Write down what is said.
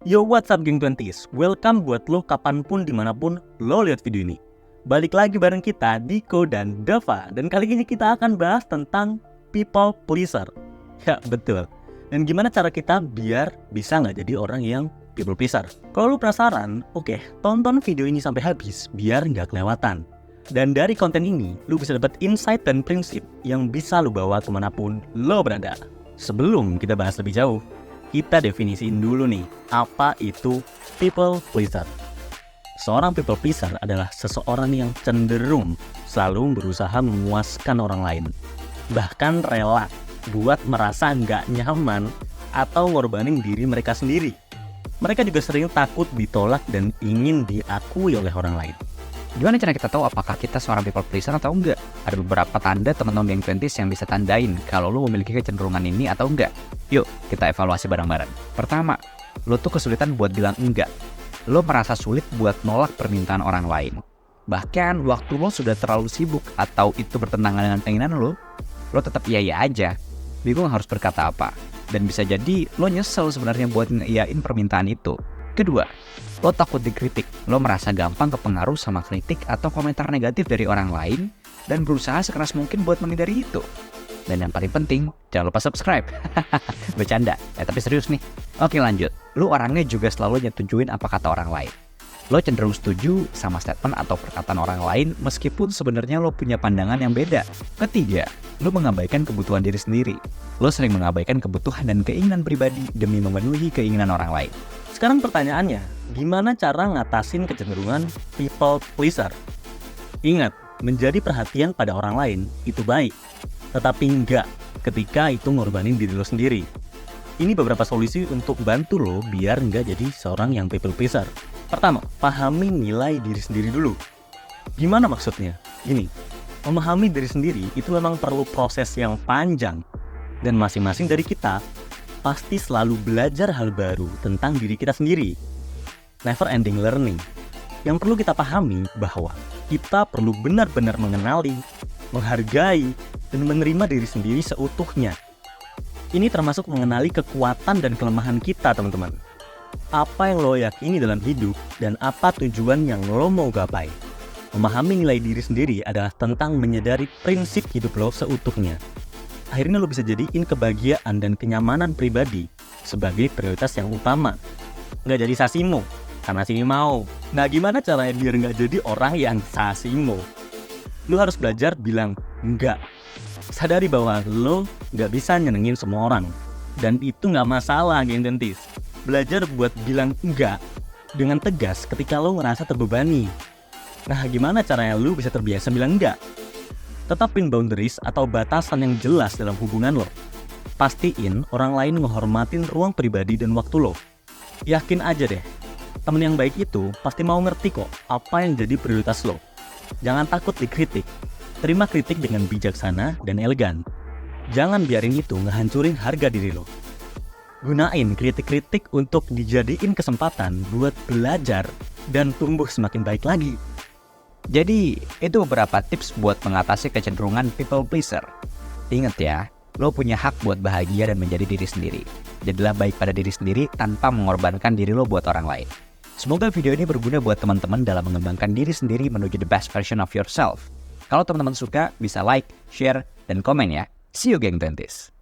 Yo, what's up geng 20s? Welcome buat lo kapanpun dimanapun lo lihat video ini. Balik lagi bareng kita, Diko dan Dava. Dan kali ini kita akan bahas tentang people pleaser. Ya, betul. Dan gimana cara kita biar bisa nggak jadi orang yang people pleaser. Kalau lo penasaran, oke, tonton video ini sampai habis biar nggak kelewatan. Dan dari konten ini, lo bisa dapat insight dan prinsip yang bisa lo bawa kemanapun lo berada. Sebelum kita bahas lebih jauh, kita definisiin dulu nih, apa itu people pleaser. Seorang people pleaser adalah seseorang yang cenderung selalu berusaha memuaskan orang lain. Bahkan rela buat merasa nggak nyaman atau ngorbanin diri mereka sendiri. Mereka juga sering takut ditolak dan ingin diakui oleh orang lain. Gimana cara kita tahu apakah kita seorang people pleaser atau enggak? Ada beberapa tanda teman-teman Geng 20s yang bisa tandain kalau lo memiliki kecenderungan ini atau enggak. Yuk, kita evaluasi bareng-bareng. Pertama, lo tuh kesulitan buat bilang enggak. Lo merasa sulit buat nolak permintaan orang lain. Bahkan waktu lo sudah terlalu sibuk atau itu bertentangan dengan keinginan lo tetap iya-iya aja. Bingung harus berkata apa. Dan bisa jadi lo nyesel sebenarnya buat ngeiyain permintaan itu. Kedua, lo takut dikritik. Lo merasa gampang kepengaruh sama kritik atau komentar negatif dari orang lain dan berusaha sekeras mungkin buat menghindari itu. Dan yang paling penting, jangan lupa subscribe. Bercanda, tapi serius nih. Oke, lanjut. Lo orangnya juga selalu nyetujuin apa kata orang lain. Lo cenderung setuju sama statement atau perkataan orang lain meskipun sebenarnya lo punya pandangan yang beda. Ketiga, lo mengabaikan kebutuhan diri sendiri. Lo sering mengabaikan kebutuhan dan keinginan pribadi demi memenuhi keinginan orang lain. Sekarang pertanyaannya, gimana cara ngatasin kecenderungan people pleaser? Ingat, menjadi perhatian pada orang lain itu baik, tetapi enggak ketika itu ngorbanin diri lo sendiri. Ini beberapa solusi untuk bantu lo biar enggak jadi seorang yang people pleaser. Pertama, pahami nilai diri sendiri dulu. Gimana maksudnya? Gini, memahami diri sendiri itu memang perlu proses yang panjang. Dan masing-masing dari kita pasti selalu belajar hal baru tentang diri kita sendiri. Never ending learning. Yang perlu kita pahami bahwa kita perlu benar-benar mengenali, menghargai, dan menerima diri sendiri seutuhnya. Ini termasuk mengenali kekuatan dan kelemahan kita, teman-teman. Apa yang lo yakini dalam hidup dan apa tujuan yang lo mau gapai. Memahami nilai diri sendiri adalah tentang menyadari prinsip hidup lo seutuhnya. Akhirnya lo bisa jadiin kebahagiaan dan kenyamanan pribadi sebagai prioritas yang utama. Nggak jadi sasimo, karena sini mau. Nah, gimana caranya biar nggak jadi orang yang sasimo? Lo harus belajar bilang enggak. Sadari bahwa lo nggak bisa nyenengin semua orang. Dan itu nggak masalah, geng dentis. Belajar buat bilang enggak dengan tegas ketika lo ngerasa terbebani. Nah, gimana caranya lo bisa terbiasa bilang enggak? Tetapin boundaries atau batasan yang jelas dalam hubungan lo. Pastiin orang lain menghormatin ruang pribadi dan waktu lo. Yakin aja deh, temen yang baik itu pasti mau ngerti kok apa yang jadi prioritas lo. Jangan takut dikritik. Terima kritik dengan bijaksana dan elegan. Jangan biarin itu ngehancurin harga diri lo. Gunain kritik-kritik untuk dijadiin kesempatan buat belajar dan tumbuh semakin baik lagi. Jadi, itu beberapa tips buat mengatasi kecenderungan people pleaser. Ingat ya, lo punya hak buat bahagia dan menjadi diri sendiri. Jadilah baik pada diri sendiri tanpa mengorbankan diri lo buat orang lain. Semoga video ini berguna buat teman-teman dalam mengembangkan diri sendiri menuju the best version of yourself. Kalau teman-teman suka, bisa like, share, dan komen ya. See you geng 20s.